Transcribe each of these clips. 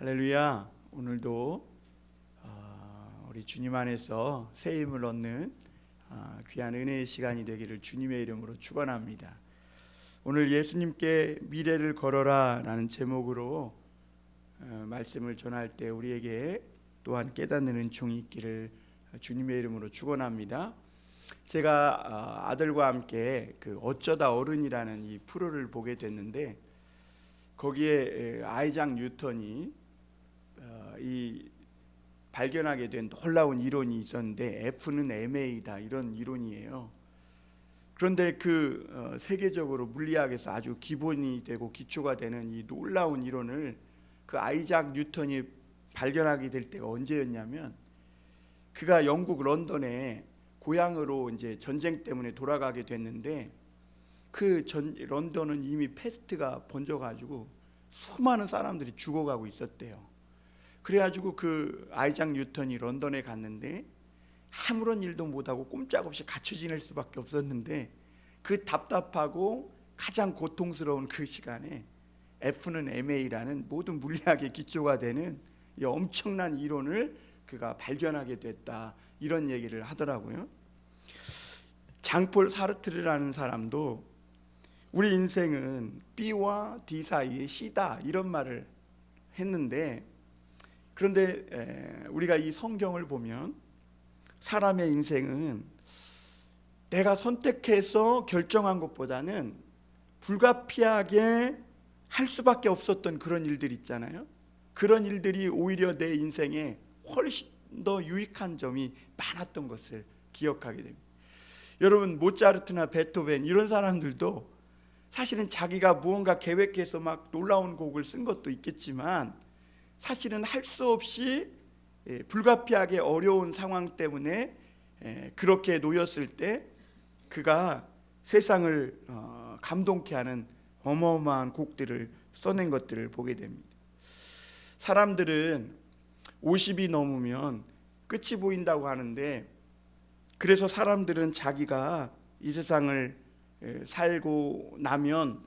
할렐루야. 오늘도 우리 주님 안에서 새 힘을 얻는 귀한 은혜의 시간이 되기를 주님의 이름으로 축원합니다. 오늘 예수님께 미래를 걸어라 라는 제목으로 말씀을 전할 때 우리에게 또한 깨닫는 은총이 있기를 주님의 이름으로 축원합니다. 제가 아들과 함께 그 어쩌다 어른이라는 이 프로를 보게 됐는데, 거기에 아이작 뉴턴이 이 발견하게 된 놀라운 이론이 있었는데, F는 ma다 이런 이론이에요. 그런데 세계적으로 물리학에서 아주 기본이 되고 기초가 되는 이 놀라운 이론을 아이작 뉴턴이 발견하게 될 때가 언제였냐면, 그가 영국 런던에 고향으로 이제 전쟁 때문에 돌아가게 됐는데, 런던은 이미 패스트가 번져가지고 수많은 사람들이 죽어가고 있었대요. 그래가지고 아이작 뉴턴이 런던에 갔는데 아무런 일도 못하고 꼼짝없이 갇혀 지낼 수밖에 없었는데, 답답하고 가장 고통스러운 그 시간에 F는 ma라는 모든 물리학의 기초가 되는 이 엄청난 이론을 그가 발견하게 됐다, 이런 얘기를 하더라고요. 장폴 사르트르라는 사람도 우리 인생은 B와 D 사이에 C다, 이런 말을 했는데, 그런데 우리가 이 성경을 보면 사람의 인생은 내가 선택해서 결정한 것보다는 불가피하게 할 수밖에 없었던 그런 일들 있잖아요. 그런 일들이 오히려 내 인생에 훨씬 더 유익한 점이 많았던 것을 기억하게 됩니다. 여러분, 모차르트나 베토벤 이런 사람들도 사실은 자기가 무언가 계획해서 막 놀라운 곡을 쓴 것도 있겠지만, 사실은 할 수 없이 불가피하게 어려운 상황 때문에 그렇게 놓였을 때 그가 세상을 감동케 하는 어마어마한 곡들을 써낸 것들을 보게 됩니다. 사람들은 50이 넘으면 끝이 보인다고 하는데, 그래서 사람들은 자기가 이 세상을 살고 나면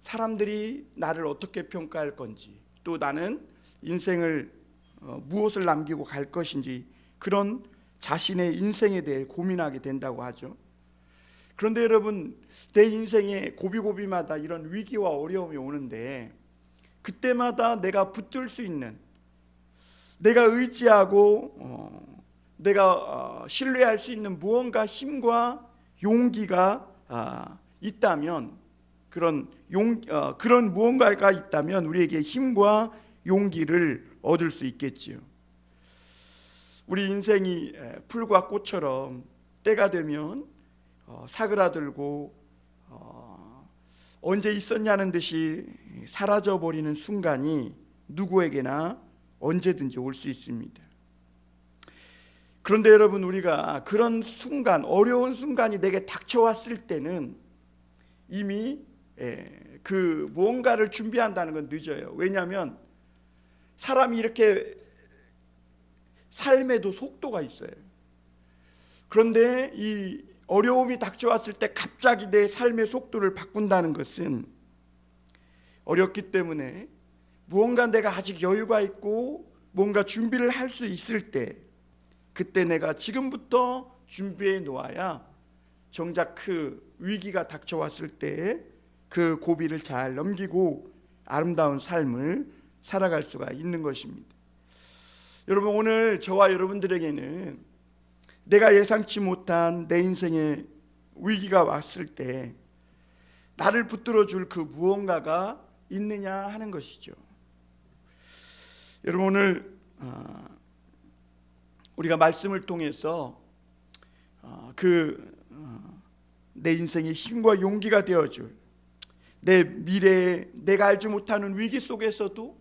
사람들이 나를 어떻게 평가할 건지, 또 나는 인생을 무엇을 남기고 갈 것인지, 그런 자신의 인생에 대해 고민하게 된다고 하죠. 그런데 여러분, 내 인생에 고비고비마다 이런 위기와 어려움이 오는데, 그때마다 내가 붙들 수 있는, 내가 의지하고 내가 신뢰할 수 있는 무언가 힘과 용기가 있다면, 그런 무언가가 있다면 우리에게 힘과 용기를 얻을 수 있겠지요. 우리 인생이 풀과 꽃처럼 때가 되면 사그라들고 언제 있었냐는 듯이 사라져 버리는 순간이 누구에게나 언제든지 올 수 있습니다. 그런데 여러분, 우리가 그런 순간, 어려운 순간이 내게 닥쳐왔을 때는 이미 무언가를 준비한다는 건 늦어요. 왜냐하면 사람이 이렇게 삶에도 속도가 있어요. 그런데 이 어려움이 닥쳐왔을 때 갑자기 내 삶의 속도를 바꾼다는 것은 어렵기 때문에, 무언가 내가 아직 여유가 있고 뭔가 준비를 할 수 있을 때, 그때 내가 지금부터 준비해 놓아야 정작 위기가 닥쳐왔을 때 그 고비를 잘 넘기고 아름다운 삶을 살아갈 수가 있는 것입니다. 여러분, 오늘 저와 여러분들에게는 내가 예상치 못한 내 인생에 위기가 왔을 때 나를 붙들어 줄 무언가가 있느냐 하는 것이죠. 여러분, 오늘 우리가 말씀을 통해서 내 인생의 힘과 용기가 되어줄, 내 미래에 내가 알지 못하는 위기 속에서도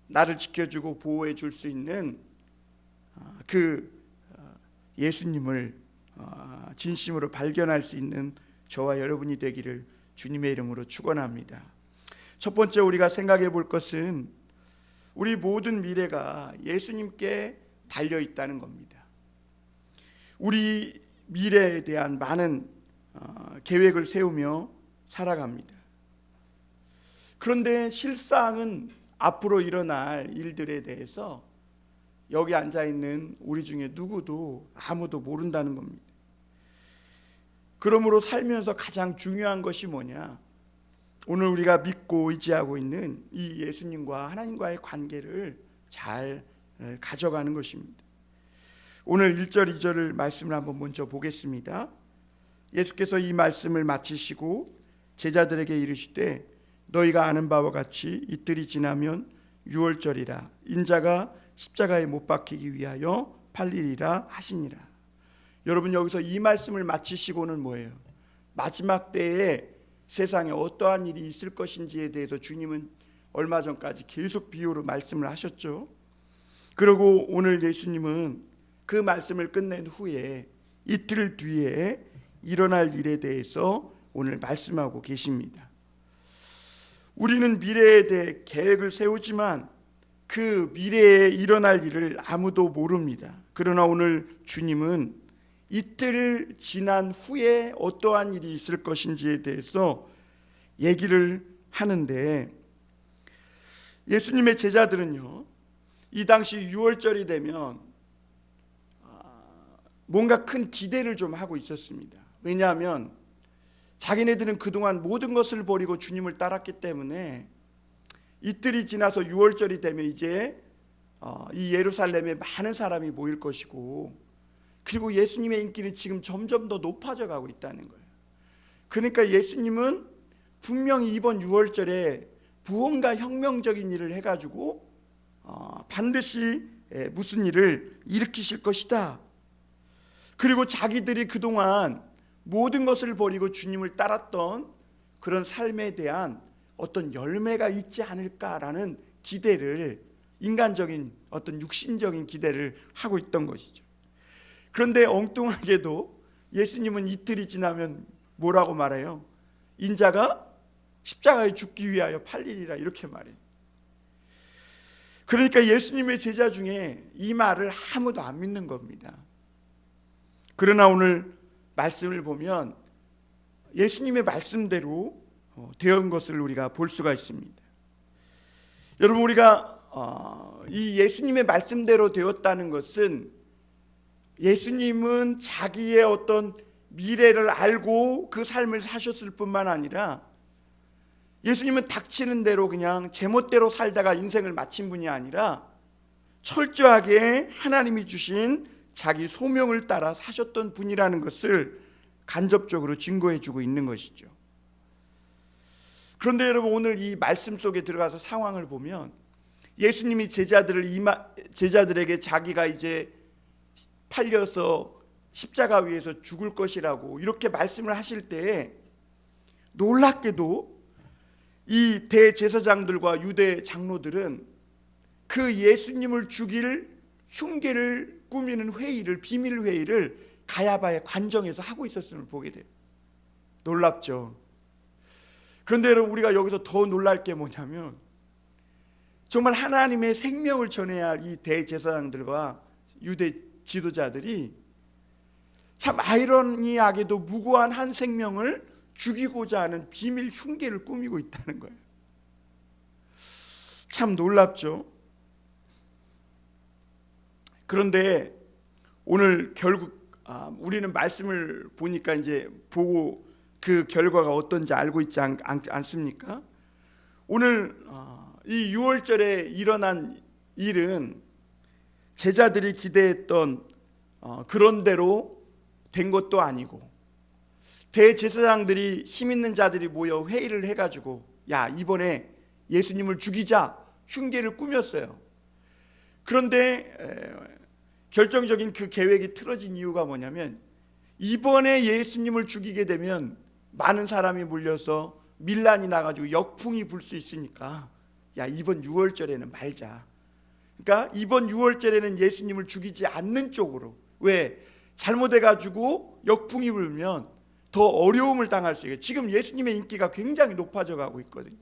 나를 지켜주고 보호해 줄 수 있는 예수님을 진심으로 발견할 수 있는 저와 여러분이 되기를 주님의 이름으로 축원합니다. 첫 번째 우리가 생각해 볼 것은 우리 모든 미래가 예수님께 달려 있다는 겁니다. 우리 미래에 대한 많은 계획을 세우며 살아갑니다. 그런데 실상은 앞으로 일어날 일들에 대해서 여기 앉아 있는 우리 중에 누구도 아무도 모른다는 겁니다. 그러므로 살면서 가장 중요한 것이 뭐냐? 오늘 우리가 믿고 의지하고 있는 이 예수님과 하나님과의 관계를 잘 가져가는 것입니다. 오늘 1절 2절을 말씀을 한번 먼저 보겠습니다. 예수께서 이 말씀을 마치시고 제자들에게 이르시되 너희가 아는 바와 같이 이틀이 지나면 유월절이라 인자가 십자가에 못 박히기 위하여 팔리리라 하시니라. 여러분, 여기서 이 말씀을 마치시고는 뭐예요? 마지막 때에 세상에 어떠한 일이 있을 것인지에 대해서 주님은 얼마 전까지 계속 비유로 말씀을 하셨죠. 그리고 오늘 예수님은 그 말씀을 끝낸 후에 이틀 뒤에 일어날 일에 대해서 오늘 말씀하고 계십니다. 우리는 미래에 대해 계획을 세우지만 그 미래에 일어날 일을 아무도 모릅니다. 그러나 오늘 주님은 이틀 지난 후에 어떠한 일이 있을 것인지에 대해서 얘기를 하는데, 예수님의 제자들은요, 이 당시 유월절이 되면 뭔가 큰 기대를 좀 하고 있었습니다. 왜냐하면 자기네들은 그동안 모든 것을 버리고 주님을 따랐기 때문에 이틀이 지나서 유월절이 되면 이제 이 예루살렘에 많은 사람이 모일 것이고, 그리고 예수님의 인기는 지금 점점 더 높아져 가고 있다는 거예요. 그러니까 예수님은 분명히 이번 유월절에 무언가 혁명적인 일을 해가지고 반드시 무슨 일을 일으키실 것이다. 그리고 자기들이 그동안 모든 것을 버리고 주님을 따랐던 그런 삶에 대한 어떤 열매가 있지 않을까라는 기대를, 인간적인 어떤 육신적인 기대를 하고 있던 것이죠. 그런데 엉뚱하게도 예수님은 이틀이 지나면 뭐라고 말해요? 인자가 십자가에 죽기 위하여 팔리리라, 이렇게 말해요. 그러니까 예수님의 제자 중에 이 말을 아무도 안 믿는 겁니다. 그러나 오늘 말씀을 보면 예수님의 말씀대로 되은 것을 우리가 볼 수가 있습니다. 여러분, 우리가 이 예수님의 말씀대로 되었다는 것은 예수님은 자기의 어떤 미래를 알고 그 삶을 사셨을 뿐만 아니라 예수님은 닥치는 대로 그냥 제멋대로 살다가 인생을 마친 분이 아니라 철저하게 하나님이 주신 자기 소명을 따라 사셨던 분이라는 것을 간접적으로 증거해 주고 있는 것이죠. 그런데 여러분, 오늘 이 말씀 속에 들어가서 상황을 보면 예수님이 제자들에게 자기가 이제 팔려서 십자가 위에서 죽을 것이라고 이렇게 말씀을 하실 때 놀랍게도 이 대제사장들과 유대 장로들은 그 예수님을 죽일 흉계를 꾸미는 회의를, 비밀 회의를 가야바의 관정에서 하고 있었음을 보게 돼요. 놀랍죠. 그런데 여러분, 우리가 여기서 더 놀랄 게 뭐냐면 정말 하나님의 생명을 전해야 할 이 대제사장들과 유대 지도자들이 참 아이러니하게도 무고한 한 생명을 죽이고자 하는 비밀 흉계를 꾸미고 있다는 거예요. 참 놀랍죠. 그런데 오늘 결국 우리는 말씀을 보니까 이제 보고 그 결과가 어떤지 알고 있지 않습니까? 오늘 이 유월절에 일어난 일은 제자들이 기대했던 그런 대로 된 것도 아니고, 대제사장들이 힘 있는 자들이 모여 회의를 해가지고 야, 이번에 예수님을 죽이자 흉계를 꾸몄어요. 그런데 결정적인 그 계획이 틀어진 이유가 뭐냐면 이번에 예수님을 죽이게 되면 많은 사람이 몰려서 밀란이 나가지고 역풍이 불 수 있으니까 야, 이번 유월절에는 말자. 그러니까 이번 유월절에는 예수님을 죽이지 않는 쪽으로. 왜? 잘못해가지고 역풍이 불면 더 어려움을 당할 수 있어요. 지금 예수님의 인기가 굉장히 높아져 가고 있거든요.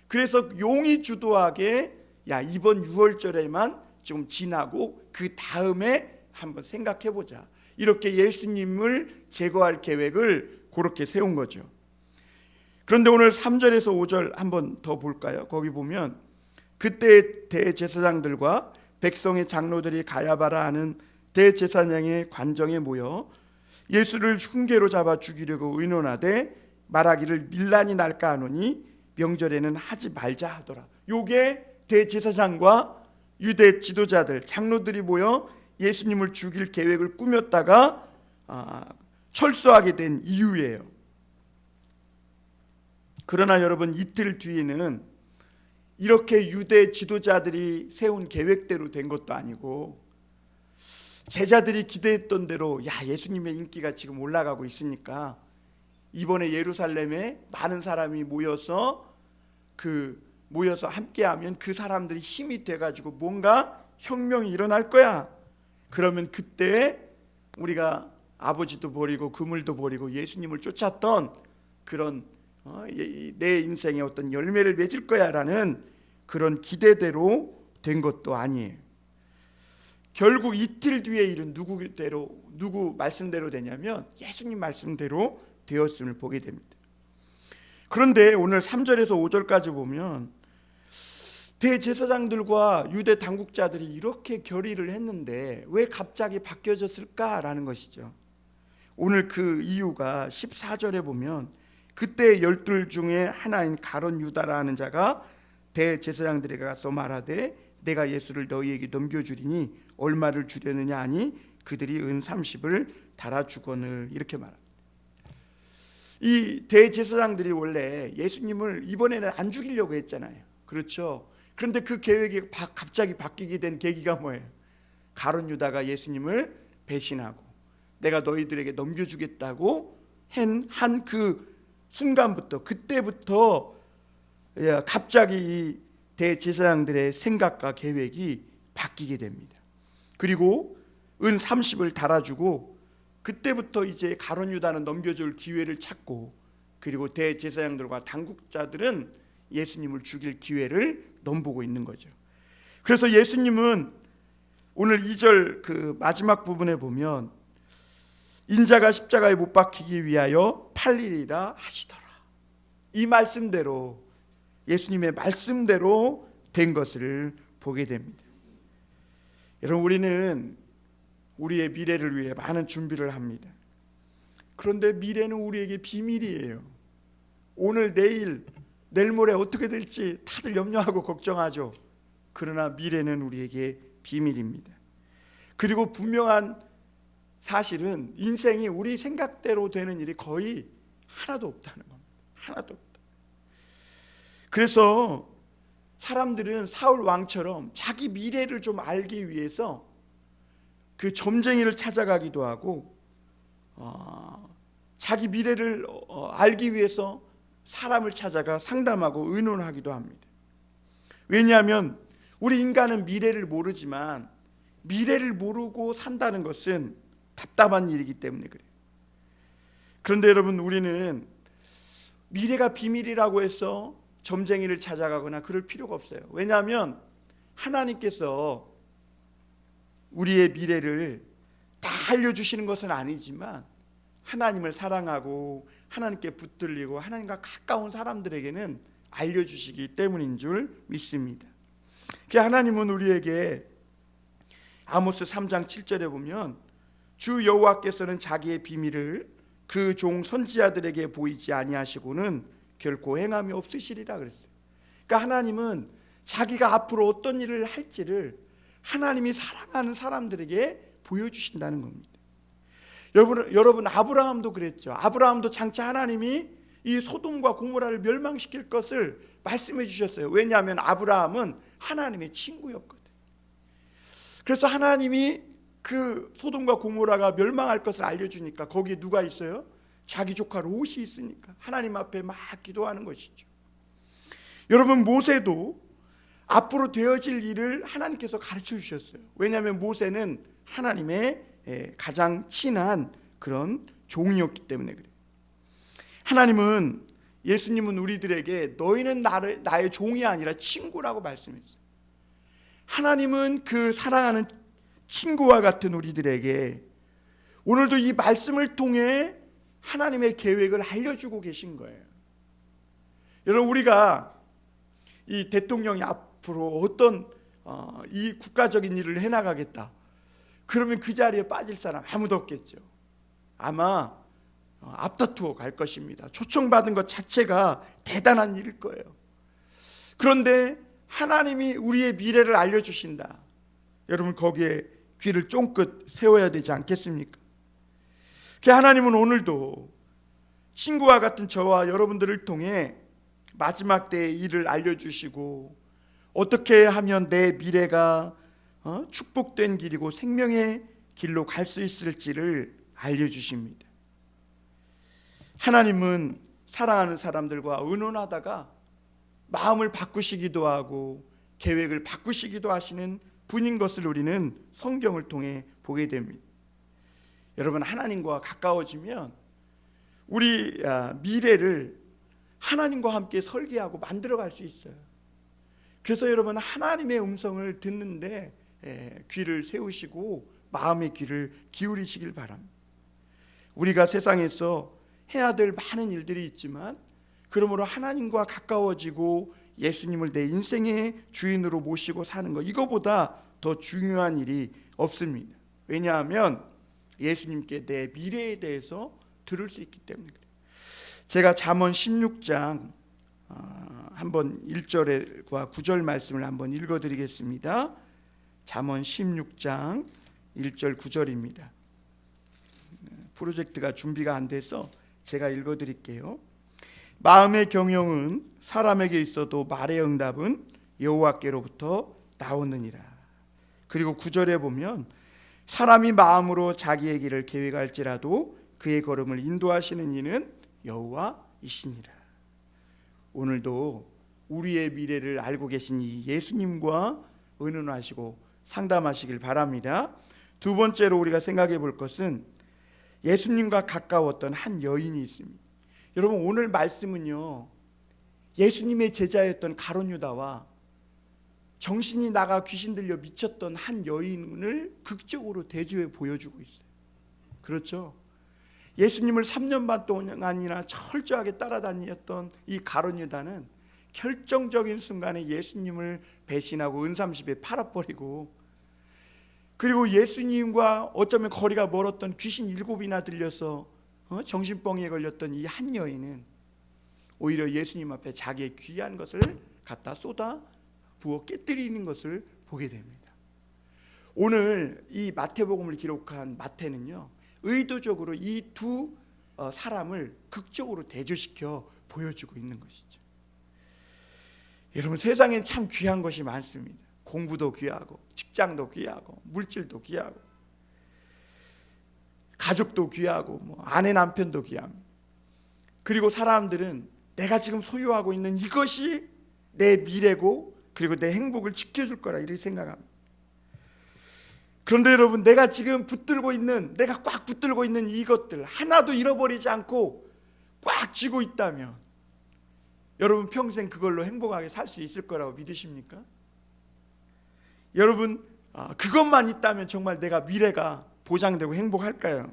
그래서 용이 주도하게 야, 이번 유월절에만 좀 지나고 그 다음에 한번 생각해보자, 이렇게 예수님을 제거할 계획을 그렇게 세운 거죠. 그런데 오늘 3절에서 5절 한번 더 볼까요? 거기 보면 그때 대제사장들과 백성의 장로들이 가야바라 하는 대제사장의 관정에 모여 예수를 흉계로 잡아 죽이려고 의논하되 말하기를 밀란이 날까 하노니 명절에는 하지 말자 하더라. 요게 대제사장과 유대 지도자들 장로들이 모여 예수님을 죽일 계획을 꾸몄다가 철수하게 된 이유예요. 그러나 여러분, 이틀 뒤에는 이렇게 유대 지도자들이 세운 계획대로 된 것도 아니고 제자들이 기대했던 대로 예수님의 인기가 지금 올라가고 있으니까 이번에 예루살렘에 많은 사람이 모여서 함께하면 그 사람들이 힘이 돼가지고 뭔가 혁명이 일어날 거야. 그러면 그때 우리가 아버지도 버리고 그물도 버리고 예수님을 쫓았던 그런 내 인생에 어떤 열매를 맺을 거야라는 그런 기대대로 된 것도 아니에요. 결국 이틀 뒤에 일은 누구 말씀대로 되냐면 예수님 말씀대로 되었음을 보게 됩니다. 그런데 오늘 3절에서 5절까지 보면 대제사장들과 유대 당국자들이 이렇게 결의를 했는데 왜 갑자기 바뀌어졌을까라는 것이죠. 오늘 그 이유가 14절에 보면 그때 12 중에 하나인 가룟 유다라 하는 자가 대제사장들에게 가서 말하되 내가 예수를 너희에게 넘겨주리니 얼마를 주려느냐 하니 그들이 은 30을 달아주거늘, 이렇게 말합니다. 이 대제사장들이 원래 예수님을 이번에는 안 죽이려고 했잖아요. 그렇죠? 그런데 그 계획이 갑자기 바뀌게 된 계기가 뭐예요? 가룟 유다가 예수님을 배신하고 내가 너희들에게 넘겨주겠다고 한 그 순간부터, 그때부터 갑자기 이 대제사장들의 생각과 계획이 바뀌게 됩니다. 그리고 은 30을 달아주고 그때부터 이제 가룟 유다는 넘겨줄 기회를 찾고, 그리고 대제사장들과 당국자들은 예수님을 죽일 기회를 넘보고 있는 거죠. 그래서 예수님은 오늘 2절 그 마지막 부분에 보면 인자가 십자가에 못 박히기 위하여 팔리리라 하시더라. 이 말씀대로, 예수님의 말씀대로 된 것을 보게 됩니다. 여러분, 우리는 우리의 미래를 위해 많은 준비를 합니다. 그런데 미래는 우리에게 비밀이에요. 오늘 내일 모레 어떻게 될지 다들 염려하고 걱정하죠. 그러나 미래는 우리에게 비밀입니다. 그리고 분명한 사실은 인생이 우리 생각대로 되는 일이 거의 하나도 없다는 겁니다. 하나도 없다. 그래서 사람들은 사울 왕처럼 자기 미래를 좀 알기 위해서 그 점쟁이를 찾아가기도 하고 자기 미래를 알기 위해서 사람을 찾아가 상담하고 의논하기도 합니다. 왜냐하면 우리 인간은 미래를 모르지만 미래를 모르고 산다는 것은 답답한 일이기 때문에 그래요. 그런데 여러분, 우리는 미래가 비밀이라고 해서 점쟁이를 찾아가거나 그럴 필요가 없어요. 왜냐하면 하나님께서 우리의 미래를 다 알려주시는 것은 아니지만 하나님을 사랑하고 하나님께 붙들리고 하나님과 가까운 사람들에게는 알려주시기 때문인 줄 믿습니다. 하나님은 우리에게 아모스 3장 7절에 보면 주 여호와께서는 자기의 비밀을 그 종 선지자들에게 보이지 아니하시고는 결코 행함이 없으시리라 그랬어요. 그러니까 하나님은 자기가 앞으로 어떤 일을 할지를 하나님이 사랑하는 사람들에게 보여주신다는 겁니다. 여러분 아브라함도 그랬죠. 아브라함도 장차 하나님이 이 소돔과 고모라를 멸망시킬 것을 말씀해 주셨어요. 왜냐하면 아브라함은 하나님의 친구였거든. 그래서 하나님이 그 소돔과 고모라가 멸망할 것을 알려주니까 거기에 누가 있어요? 자기 조카 롯이 있으니까 하나님 앞에 막 기도하는 것이죠. 여러분, 모세도 앞으로 되어질 일을 하나님께서 가르쳐 주셨어요. 왜냐하면 모세는 하나님의 가장 친한 그런 종이었기 때문에 그래요. 하나님은, 예수님은 우리들에게 너희는 나의 종이 아니라 친구라고 말씀했어요. 하나님은 그 사랑하는 친구와 같은 우리들에게 오늘도 이 말씀을 통해 하나님의 계획을 알려주고 계신 거예요. 여러분, 우리가 이 대통령이 앞으로 어떤 이 국가적인 일을 해나가겠다. 그러면 그 자리에 빠질 사람 아무도 없겠죠. 아마 앞다투어 갈 것입니다. 초청받은 것 자체가 대단한 일일 거예요. 그런데 하나님이 우리의 미래를 알려주신다. 여러분 거기에 귀를 쫑긋 세워야 되지 않겠습니까? 하나님은 오늘도 친구와 같은 저와 여러분들을 통해 마지막 때의 일을 알려주시고 어떻게 하면 내 미래가 축복된 길이고 생명의 길로 갈 수 있을지를 알려주십니다. 하나님은 사랑하는 사람들과 의논하다가 마음을 바꾸시기도 하고 계획을 바꾸시기도 하시는 분인 것을 우리는 성경을 통해 보게 됩니다. 여러분 하나님과 가까워지면 우리 미래를 하나님과 함께 설계하고 만들어갈 수 있어요. 그래서 여러분 하나님의 음성을 듣는데 귀를 세우시고 마음의 귀를 기울이시길 바랍니다. 우리가 세상에서 해야 될 많은 일들이 있지만 그러므로 하나님과 가까워지고 예수님을 내 인생의 주인으로 모시고 사는 것, 이거보다 더 중요한 일이 없습니다. 왜냐하면 예수님께 내 미래에 대해서 들을 수 있기 때문에 그래요. 제가 잠언 16장 한번 1절과 9절 말씀을 한번 읽어드리겠습니다. 잠언 16장 1절 9절입니다. 프로젝트가 준비가 안 돼서 제가 읽어드릴게요. 마음의 경영은 사람에게 있어도 말의 응답은 여호와께로부터 나오느니라. 그리고 9절에 보면 사람이 마음으로 자기의 길을 계획할지라도 그의 걸음을 인도하시는 이는 여호와이시니라. 오늘도 우리의 미래를 알고 계신 이 예수님과 의논하시고 상담하시길 바랍니다. 두 번째로 우리가 생각해 볼 것은 예수님과 가까웠던 한 여인이 있습니다. 여러분 오늘 말씀은요, 예수님의 제자였던 가룟 유다와 정신이 나가 귀신 들려 미쳤던 한 여인을 극적으로 대조해 보여주고 있어요. 그렇죠? 예수님을 3년 반 동안이나 철저하게 따라다녔던 이 가룟 유다는 결정적인 순간에 예수님을 배신하고 은삼십에 팔아버리고, 그리고 예수님과 어쩌면 거리가 멀었던 귀신 7이나 들려서 정신병에 걸렸던 이 한 여인은 오히려 예수님 앞에 자기의 귀한 것을 갖다 쏟아 부어 깨뜨리는 것을 보게 됩니다. 오늘 이 마태복음을 기록한 마태는요, 의도적으로 이 두 사람을 극적으로 대조시켜 보여주고 있는 것이죠. 여러분 세상엔 참 귀한 것이 많습니다. 공부도 귀하고 직장도 귀하고 물질도 귀하고 가족도 귀하고 아내 남편도 귀합니다. 그리고 사람들은 내가 지금 소유하고 있는 이것이 내 미래고 그리고 내 행복을 지켜줄 거라 이렇게 생각합니다. 그런데 여러분 내가 지금 내가 꽉 붙들고 있는 이것들 하나도 잃어버리지 않고 꽉 쥐고 있다면 여러분 평생 그걸로 행복하게 살 수 있을 거라고 믿으십니까? 여러분 그것만 있다면 정말 내가 미래가 보장되고 행복할까요?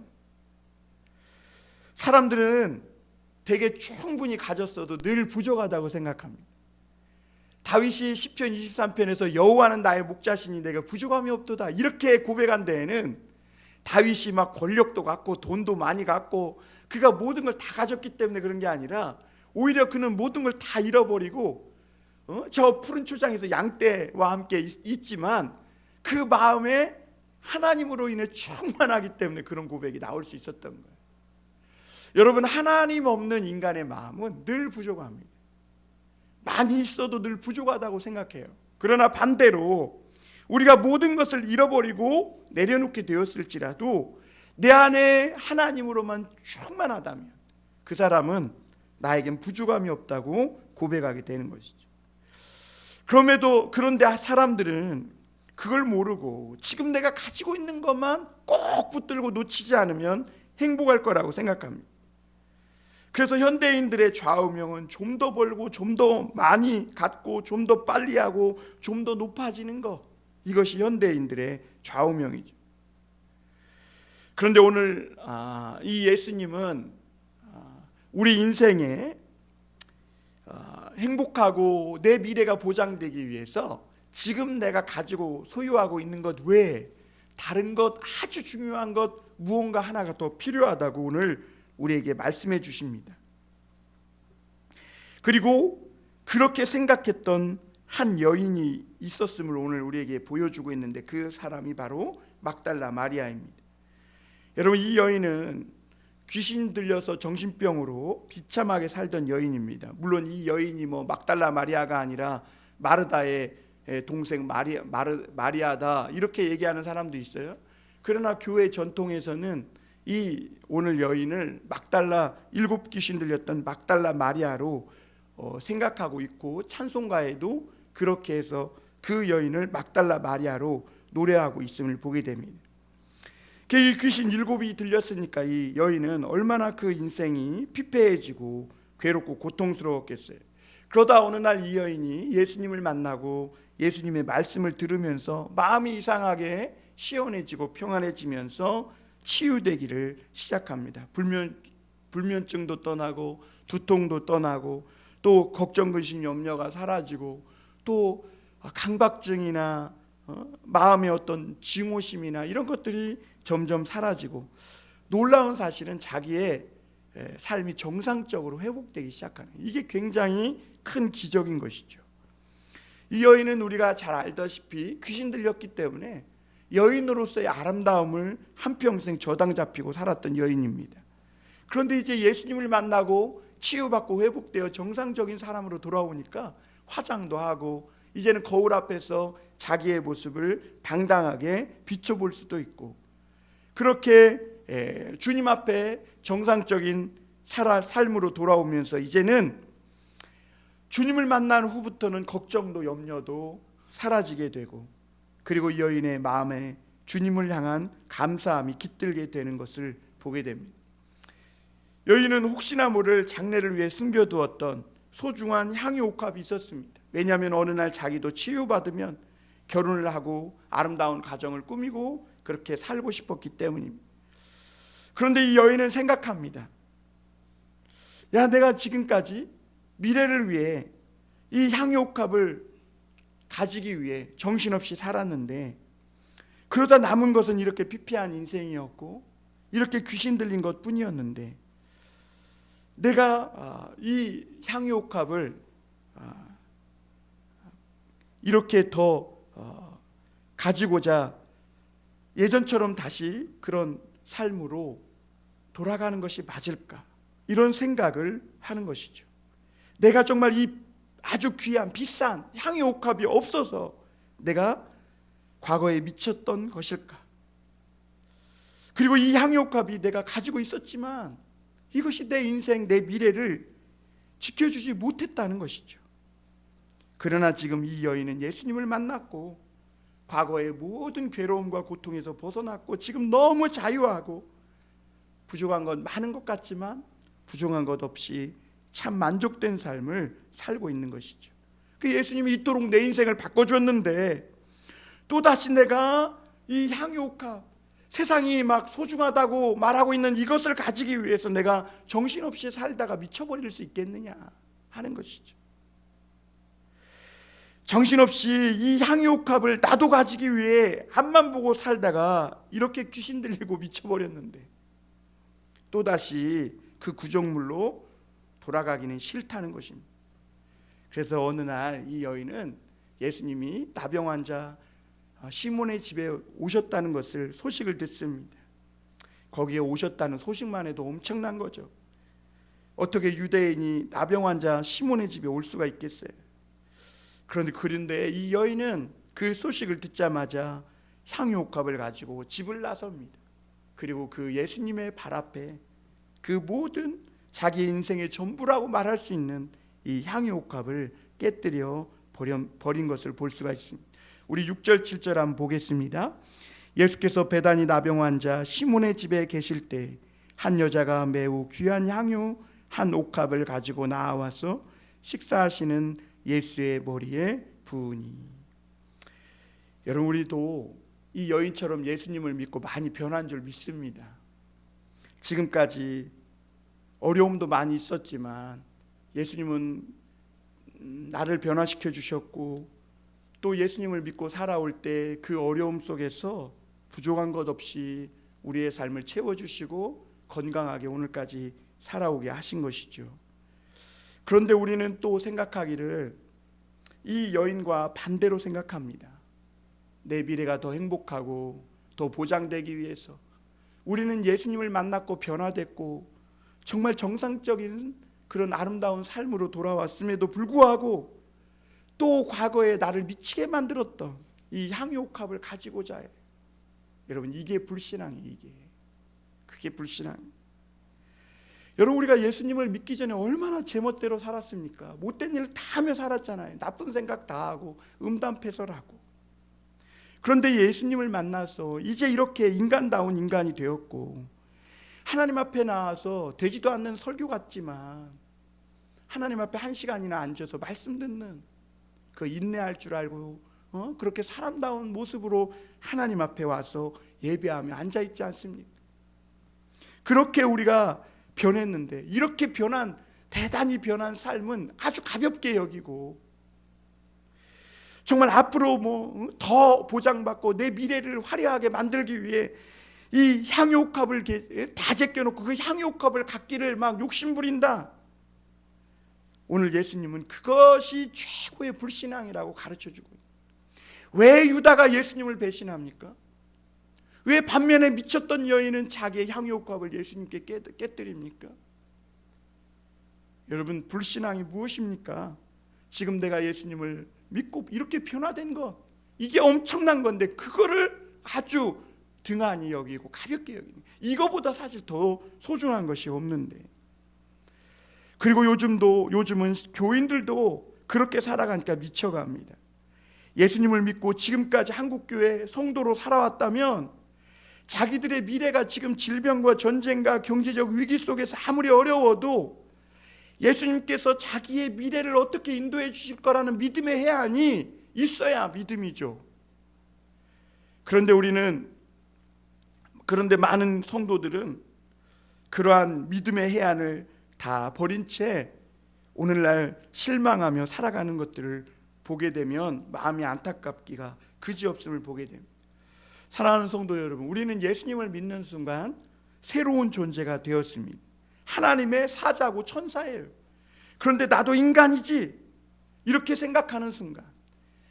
사람들은 되게 충분히 가졌어도 늘 부족하다고 생각합니다. 다윗이 시편 23편에서 여호와는 나의 목자시니 내가 부족함이 없도다 이렇게 고백한 데에는 다윗이 막 권력도 갖고 돈도 많이 갖고 그가 모든 걸 다 가졌기 때문에 그런 게 아니라 오히려 그는 모든 걸 다 잃어버리고 저 푸른 초장에서 양떼와 함께 있지만 그 마음에 하나님으로 인해 충만하기 때문에 그런 고백이 나올 수 있었던 거예요. 여러분 하나님 없는 인간의 마음은 늘 부족합니다. 많이 있어도 늘 부족하다고 생각해요. 그러나 반대로 우리가 모든 것을 잃어버리고 내려놓게 되었을지라도 내 안에 하나님으로만 충만하다면 그 사람은 나에겐 부족함이 없다고 고백하게 되는 것이죠. 그런데 사람들은 그걸 모르고 지금 내가 가지고 있는 것만 꼭 붙들고 놓치지 않으면 행복할 거라고 생각합니다. 그래서 현대인들의 좌우명은 좀 더 벌고 좀 더 많이 갖고 좀 더 빨리 하고 좀 더 높아지는 것, 이것이 현대인들의 좌우명이죠. 그런데 오늘 이 예수님은 우리 인생에 행복하고 내 미래가 보장되기 위해서 지금 내가 가지고 소유하고 있는 것 외에 다른 것, 아주 중요한 것 무언가 하나가 더 필요하다고 오늘 우리에게 말씀해 주십니다. 그리고 그렇게 생각했던 한 여인이 있었음을 오늘 우리에게 보여주고 있는데, 그 사람이 바로 막달라 마리아입니다. 여러분, 이 여인은 귀신 들려서 정신병으로 비참하게 살던 여인입니다. 물론 이 여인이 막달라 마리아가 아니라 마르다의 동생 마리아다 이렇게 얘기하는 사람도 있어요. 그러나 교회 전통에서는 이 오늘 여인을 막달라, 7 귀신 들렸던 막달라 마리아로 생각하고 있고, 찬송가에도 그렇게 해서 그 여인을 막달라 마리아로 노래하고 있음을 보게 됩니다. 이 귀신 7이 들렸으니까 이 여인은 얼마나 그 인생이 피폐해지고 괴롭고 고통스러웠겠어요. 그러다 어느 날 이 여인이 예수님을 만나고 예수님의 말씀을 들으면서 마음이 이상하게 시원해지고 평안해지면서 치유되기를 시작합니다. 불면증도 떠나고 두통도 떠나고 또 걱정, 근심, 염려가 사라지고 또 강박증이나 마음의 어떤 증오심이나 이런 것들이 점점 사라지고, 놀라운 사실은 자기의 삶이 정상적으로 회복되기 시작하는, 이게 굉장히 큰 기적인 것이죠. 이 여인은 우리가 잘 알다시피 귀신 들렸기 때문에 여인으로서의 아름다움을 한평생 저당 잡히고 살았던 여인입니다. 그런데 이제 예수님을 만나고 치유받고 회복되어 정상적인 사람으로 돌아오니까 화장도 하고 이제는 거울 앞에서 자기의 모습을 당당하게 비춰볼 수도 있고, 그렇게 주님 앞에 정상적인 삶으로 돌아오면서 이제는 주님을 만난 후부터는 걱정도 염려도 사라지게 되고, 그리고 이 여인의 마음에 주님을 향한 감사함이 깃들게 되는 것을 보게 됩니다. 여인은 혹시나 모를 장래를 위해 숨겨두었던 소중한 향유 옥합이 있었습니다. 왜냐하면 어느 날 자기도 치유받으면 결혼을 하고 아름다운 가정을 꾸미고 그렇게 살고 싶었기 때문입니다. 그런데 이 여인은 생각합니다. 내가 지금까지 미래를 위해 이 향유 옥합을 가지기 위해 정신없이 살았는데, 그러다 남은 것은 이렇게 피폐한 인생이었고 이렇게 귀신 들린 것뿐이었는데, 내가 이 향유 옥합을 이렇게 더 가지고자 예전처럼 다시 그런 삶으로 돌아가는 것이 맞을까, 이런 생각을 하는 것이죠. 내가 정말 이 아주 귀한 비싼 향유 옥합이 없어서 내가 과거에 미쳤던 것일까? 그리고 이 향유 옥합이 내가 가지고 있었지만 이것이 내 인생, 내 미래를 지켜주지 못했다는 것이죠. 그러나 지금 이 여인은 예수님을 만났고 과거의 모든 괴로움과 고통에서 벗어났고 지금 너무 자유하고, 부족한 건 많은 것 같지만 부족한 것 없이 참 만족된 삶을 살고 있는 것이죠. 그 예수님이 이토록 내 인생을 바꿔줬는데 또다시 내가 이 향유 옥합, 세상이 막 소중하다고 말하고 있는 이것을 가지기 위해서 내가 정신없이 살다가 미쳐버릴 수 있겠느냐 하는 것이죠. 정신없이 이 향유 옥합을 나도 가지기 위해 앞만 보고 살다가 이렇게 귀신 들리고 미쳐버렸는데 또다시 그 구정물로 돌아가기는 싫다는 것입니다. 그래서 어느 날 이 여인은 예수님이 나병 환자 시몬의 집에 오셨다는 것을 소식을 듣습니다. 거기에 오셨다는 소식만 해도 엄청난 거죠. 어떻게 유대인이 나병 환자 시몬의 집에 올 수가 있겠어요? 그런데 이 여인은 그 소식을 듣자마자 향유 옥합을 가지고 집을 나섭니다. 그리고 그 예수님의 발 앞에 그 모든 자기 인생의 전부라고 말할 수 있는 이 향유 옥합을 깨뜨려 버린 것을 볼 수가 있습니다. 우리 6절 7절 한번 보겠습니다. 예수께서 베다니 나병 환자 시몬의 집에 계실 때 한 여자가 매우 귀한 향유 한 옥합을 가지고 나와서 식사하시는 예수의 머리에 부으니. 여러분, 우리도 이 여인처럼 예수님을 믿고 많이 변한 줄 믿습니다. 지금까지 어려움도 많이 있었지만 예수님은 나를 변화시켜 주셨고 또 예수님을 믿고 살아올 때 그 어려움 속에서 부족한 것 없이 우리의 삶을 채워주시고 건강하게 오늘까지 살아오게 하신 것이죠. 그런데 우리는 또 생각하기를 이 여인과 반대로 생각합니다. 내 미래가 더 행복하고 더 보장되기 위해서 우리는 예수님을 만났고 변화됐고 정말 정상적인 그런 아름다운 삶으로 돌아왔음에도 불구하고 또 과거에 나를 미치게 만들었던 이 향유옥합을 가지고자 해. 여러분, 이게 불신앙이에요. 그게 불신앙. 여러분, 우리가 예수님을 믿기 전에 얼마나 제멋대로 살았습니까? 못된 일 다 하며 살았잖아요. 나쁜 생각 다 하고 음담패설하고. 그런데 예수님을 만나서 이제 이렇게 인간다운 인간이 되었고 하나님 앞에 나와서 되지도 않는 설교 같지만 하나님 앞에 1시간이나 앉아서 말씀 듣는 그 인내할 줄 알고 그렇게 사람다운 모습으로 하나님 앞에 와서 예배하며 앉아있지 않습니까? 그렇게 우리가 변했는데 이렇게 대단히 변한 삶은 아주 가볍게 여기고 정말 앞으로 더 보장받고 내 미래를 화려하게 만들기 위해 이 향유옥합을 다 제껴놓고 그 향유옥합을 갖기를 막 욕심부린다. 오늘 예수님은 그것이 최고의 불신앙이라고 가르쳐주고 있어요. 왜 유다가 예수님을 배신합니까? 왜 반면에 미쳤던 여인은 자기의 향유옥합을 예수님께 깨뜨립니까? 여러분, 불신앙이 무엇입니까? 지금 내가 예수님을 믿고 이렇게 변화된 것, 이게 엄청난 건데 그거를 아주 등한히 여기고 가볍게 여기는, 이거보다 사실 더 소중한 것이 없는데. 그리고 요즘은 교인들도 그렇게 살아가니까 미쳐갑니다. 예수님을 믿고 지금까지 한국교회 성도로 살아왔다면 자기들의 미래가 지금 질병과 전쟁과 경제적 위기 속에서 아무리 어려워도 예수님께서 자기의 미래를 어떻게 인도해 주실 거라는 믿음의 해안이 있어야 믿음이죠. 그런데 많은 성도들은 그러한 믿음의 해안을 다 버린 채 오늘날 실망하며 살아가는 것들을 보게 되면 마음이 안타깝기가 그지없음을 보게 됩니다. 사랑하는 성도 여러분, 우리는 예수님을 믿는 순간 새로운 존재가 되었습니다. 하나님의 사자고 천사예요. 그런데 나도 인간이지 이렇게 생각하는 순간,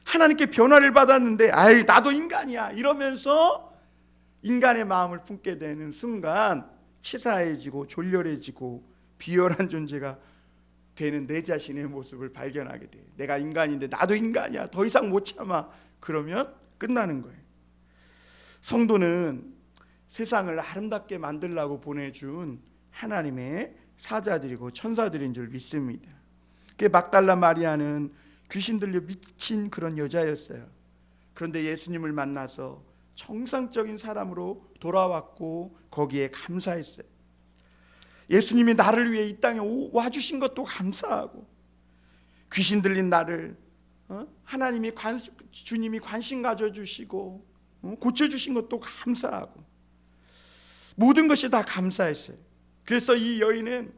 하나님께 변화를 받았는데 나도 인간이야 이러면서 인간의 마음을 품게 되는 순간 치사해지고 졸렬해지고 비열한 존재가 되는 내 자신의 모습을 발견하게 돼요. 내가 인간인데 나도 인간이야, 더 이상 못 참아, 그러면 끝나는 거예요. 성도는 세상을 아름답게 만들려고 보내준 하나님의 사자들이고 천사들인 줄 믿습니다. 그 막달라 마리아는 귀신 들려 미친 그런 여자였어요. 그런데 예수님을 만나서 정상적인 사람으로 돌아왔고 거기에 감사했어요. 예수님이 나를 위해 이 땅에 와주신 것도 감사하고, 귀신 들린 나를 주님이 관심 가져주시고 고쳐주신 것도 감사하고, 모든 것이 다 감사했어요. 그래서 이 여인은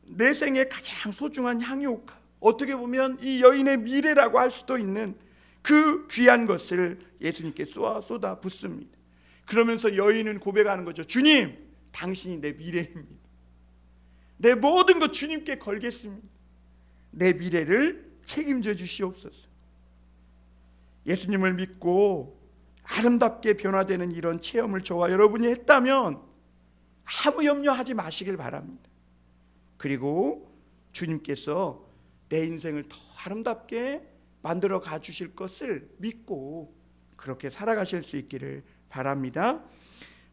내 생에 가장 소중한 향유옥합, 어떻게 보면 이 여인의 미래라고 할 수도 있는 그 귀한 것을 예수님께 쏟아 붓습니다. 그러면서 여인은 고백하는 거죠. 주님, 당신이 내 미래입니다. 내 모든 것 주님께 걸겠습니다. 내 미래를 책임져 주시옵소서. 예수님을 믿고 아름답게 변화되는 이런 체험을 저와 여러분이 했다면 아무 염려하지 마시길 바랍니다. 그리고 주님께서 내 인생을 더 아름답게 만들어 가주실 것을 믿고 그렇게 살아가실 수 있기를 바랍니다.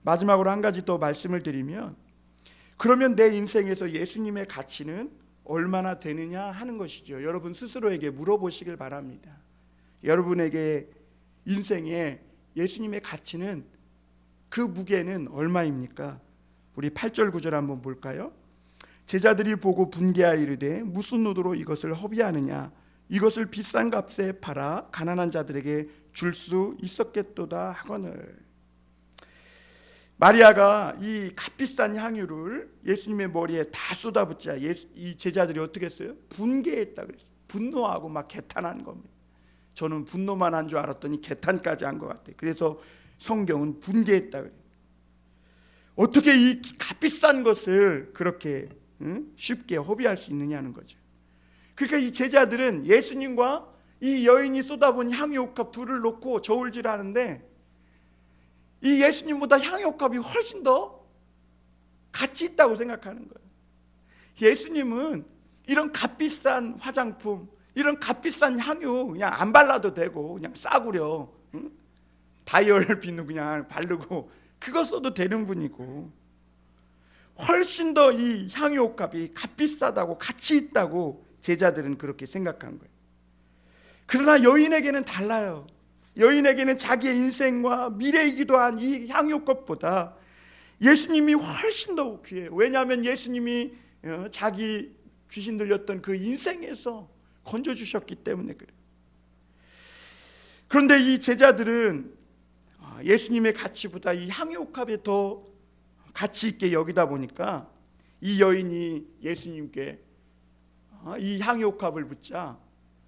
마지막으로 한 가지 더 말씀을 드리면, 그러면 내 인생에서 예수님의 가치는 얼마나 되느냐 하는 것이죠. 여러분 스스로에게 물어보시길 바랍니다. 여러분에게 인생에 예수님의 가치는, 그 무게는 얼마입니까? 우리 8절 9절 한번 볼까요? 제자들이 보고 분개하여 이르되 무슨 의도로 이것을 허비하느냐, 이것을 비싼 값에 팔아 가난한 자들에게 줄 수 있었겠도다 하거늘. 마리아가 이 값비싼 향유를 예수님의 머리에 다 쏟아붓자 이 제자들이 어떻게 했어요? 분개했다 그랬어요. 분노하고 막 개탄한 겁니다. 저는 분노만 한 줄 알았더니 개탄까지 한 것 같아요. 그래서 성경은 분개했다 그래요. 어떻게 이 값비싼 것을 그렇게 쉽게 허비할 수 있느냐는 거죠. 그러니까 이 제자들은 예수님과 이 여인이 쏟아부은 향유옥합 둘을 놓고 저울질하는데 이 예수님보다 향유옥합이 훨씬 더 가치 있다고 생각하는 거예요. 예수님은 이런 값비싼 화장품, 이런 값비싼 향유 그냥 안 발라도 되고 그냥 싸구려 다이얼 비누 그냥 바르고 그거 써도 되는 분이고, 훨씬 더 이 향유옥합이 값비싸다고 가치 있다고 제자들은 그렇게 생각한 거예요. 그러나 여인에게는 달라요. 여인에게는 자기의 인생과 미래이기도 한 이 향유옥합보다 예수님이 훨씬 더 귀해요. 왜냐하면 예수님이 자기 귀신 들렸던 그 인생에서 건져주셨기 때문에 그래요. 그런데 이 제자들은 예수님의 가치보다 이 향유옥합에 더 가치 있게 여기다 보니까 이 여인이 예수님께 이 향유옥합을 묻자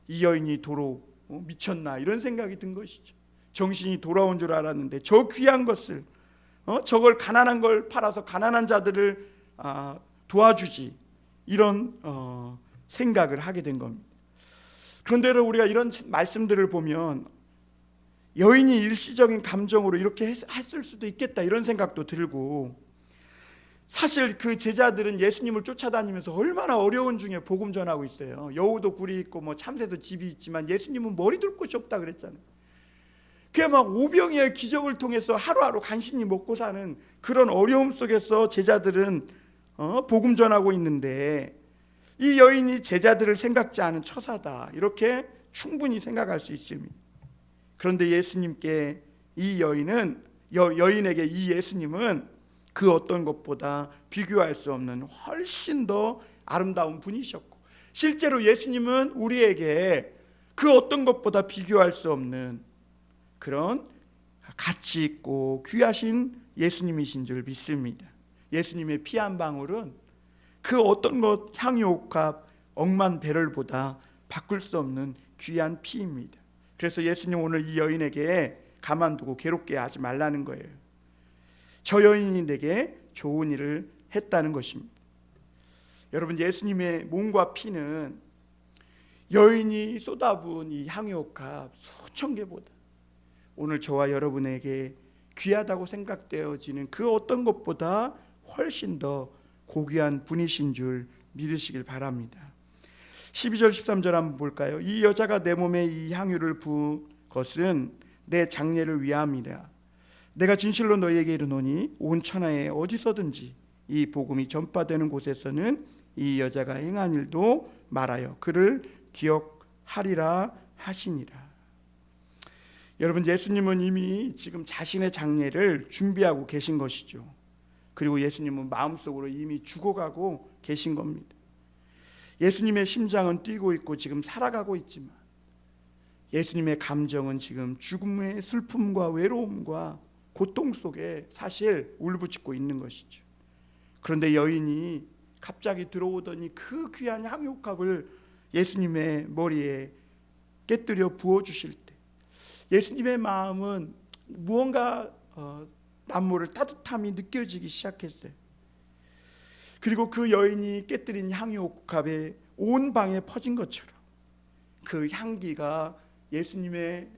이 여인이 도로 미쳤나 이런 생각이 든 것이죠. 정신이 돌아온 줄 알았는데 저 귀한 것을 저걸 가난한 걸 팔아서 가난한 자들을 도와주지 이런 생각을 하게 된 겁니다. 그런데 우리가 이런 말씀들을 보면 여인이 일시적인 감정으로 이렇게 했을 수도 있겠다 이런 생각도 들고, 사실 그 제자들은 예수님을 쫓아다니면서 얼마나 어려운 중에 복음 전하고 있어요. 여우도 굴이 있고 뭐 참새도 집이 있지만 예수님은 머리 둘 곳이 없다 그랬잖아요. 그게 막 오병이어의 기적을 통해서 하루하루 간신히 먹고 사는 그런 어려움 속에서 제자들은 복음 전하고 있는데 이 여인이 제자들을 생각지 않은 처사다 이렇게 충분히 생각할 수 있습니다. 그런데 예수님께 이 여인에게 이 예수님은 그 어떤 것보다 비교할 수 없는 훨씬 더 아름다운 분이셨고, 실제로 예수님은 우리에게 그 어떤 것보다 비교할 수 없는 그런 가치 있고 귀하신 예수님이신 줄 믿습니다. 예수님의 피 한 방울은 그 어떤 것 향유옥합 억만 배럴보다 바꿀 수 없는 귀한 피입니다. 그래서 예수님 오늘 이 여인에게 가만두고 괴롭게 하지 말라는 거예요. 저 여인이 내게 좋은 일을 했다는 것입니다. 여러분, 예수님의 몸과 피는 여인이 쏟아부은 이 향유옥합 수천 개보다 오늘 저와 여러분에게 귀하다고 생각되어지는 그 어떤 것보다 훨씬 더 고귀한 분이신 줄 믿으시길 바랍니다. 12절 13절 한번 볼까요? 이 여자가 내 몸에 이 향유를 부은 것은 내 장례를 위함이라. 내가 진실로 너희에게 이르노니 온 천하에 어디서든지 이 복음이 전파되는 곳에서는 이 여자가 행한 일도 말하여 그를 기억하리라 하시니라. 여러분, 예수님은 이미 지금 자신의 장례를 준비하고 계신 것이죠. 그리고 예수님은 마음속으로 이미 죽어가고 계신 겁니다. 예수님의 심장은 뛰고 있고 지금 살아가고 있지만 예수님의 감정은 지금 죽음의 슬픔과 외로움과 고통 속에 사실 울부짖고 있는 것이죠. 그런데 여인이 갑자기 들어오더니 그 귀한 향유옥합을 예수님의 머리에 깨뜨려 부어주실 때 예수님의 마음은 무언가 남모를 따뜻함이 느껴지기 시작했어요. 그리고 그 여인이 깨뜨린 향유옥합에 온 방에 퍼진 것처럼 그 향기가 예수님의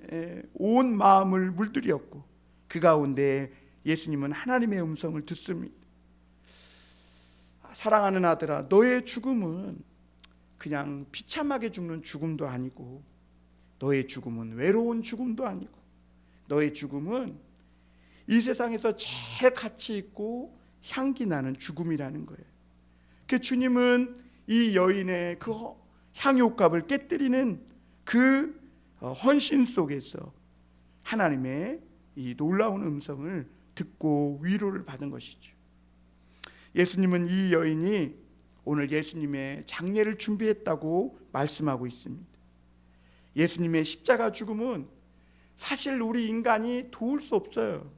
온 마음을 물들였고 그 가운데 예수님은 하나님의 음성을 듣습니다. 사랑하는 아들아, 너의 죽음은 그냥 비참하게 죽는 죽음도 아니고 너의 죽음은 외로운 죽음도 아니고 너의 죽음은 이 세상에서 제일 가치 있고 향기 나는 죽음이라는 거예요. 그 주님은 이 여인의 그 향유옥합을 깨뜨리는 그 헌신 속에서 하나님의 이 놀라운 음성을 듣고 위로를 받은 것이죠. 예수님은 이 여인이 오늘 예수님의 장례를 준비했다고 말씀하고 있습니다. 예수님의 십자가 죽음은 사실 우리 인간이 도울 수 없어요.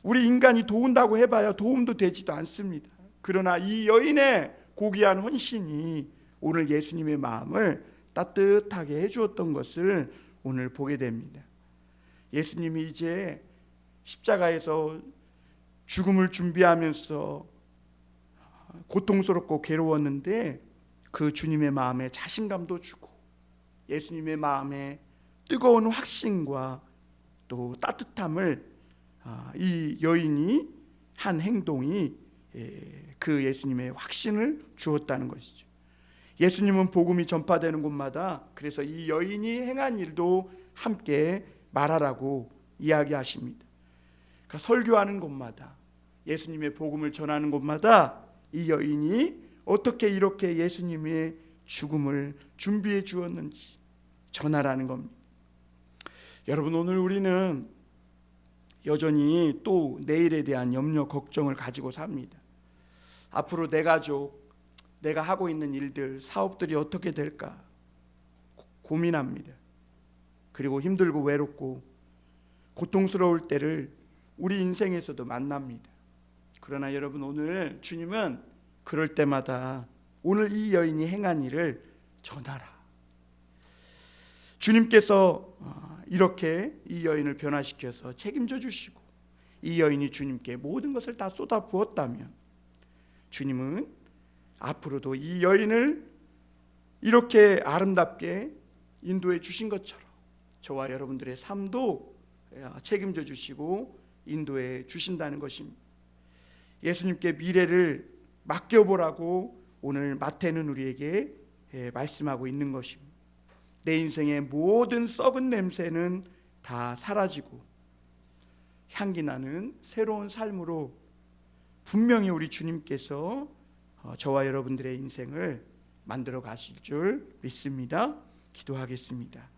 우리 인간이 도운다고 해봐야 도움도 되지도 않습니다. 그러나 이 여인의 고귀한 헌신이 오늘 예수님의 마음을 따뜻하게 해주었던 것을 오늘 보게 됩니다. 예수님이 이제 십자가에서 죽음을 준비하면서 고통스럽고 괴로웠는데 그 주님의 마음에 자신감도 주고 예수님의 마음에 뜨거운 확신과 또 따뜻함을 이 여인이 한 행동이 그 예수님의 확신을 주었다는 것이죠. 예수님은 복음이 전파되는 곳마다 그래서 이 여인이 행한 일도 함께 말하라고 이야기하십니다. 그러니까 설교하는 곳마다 예수님의 복음을 전하는 곳마다 이 여인이 어떻게 이렇게 예수님의 죽음을 준비해 주었는지 전하라는 겁니다. 여러분, 오늘 우리는 여전히 또 내일에 대한 염려 걱정을 가지고 삽니다. 앞으로 내 가족, 내가 하고 있는 일들, 사업들이 어떻게 될까 고민합니다. 그리고 힘들고 외롭고 고통스러울 때를 우리 인생에서도 만납니다. 그러나 여러분, 오늘 주님은 그럴 때마다 오늘 이 여인이 행한 일을 전하라. 주님께서 이렇게 이 여인을 변화시켜서 책임져 주시고 이 여인이 주님께 모든 것을 다 쏟아 부었다면 주님은 앞으로도 이 여인을 이렇게 아름답게 인도해 주신 것처럼 저와 여러분들의 삶도 책임져 주시고 인도해 주신다는 것입니다. 예수님께 미래를 맡겨보라고 오늘 마태는 우리에게 말씀하고 있는 것입니다. 내 인생의 모든 썩은 냄새는 다 사라지고 향기 나는 새로운 삶으로 분명히 우리 주님께서 저와 여러분들의 인생을 만들어 가실 줄 믿습니다. 기도하겠습니다.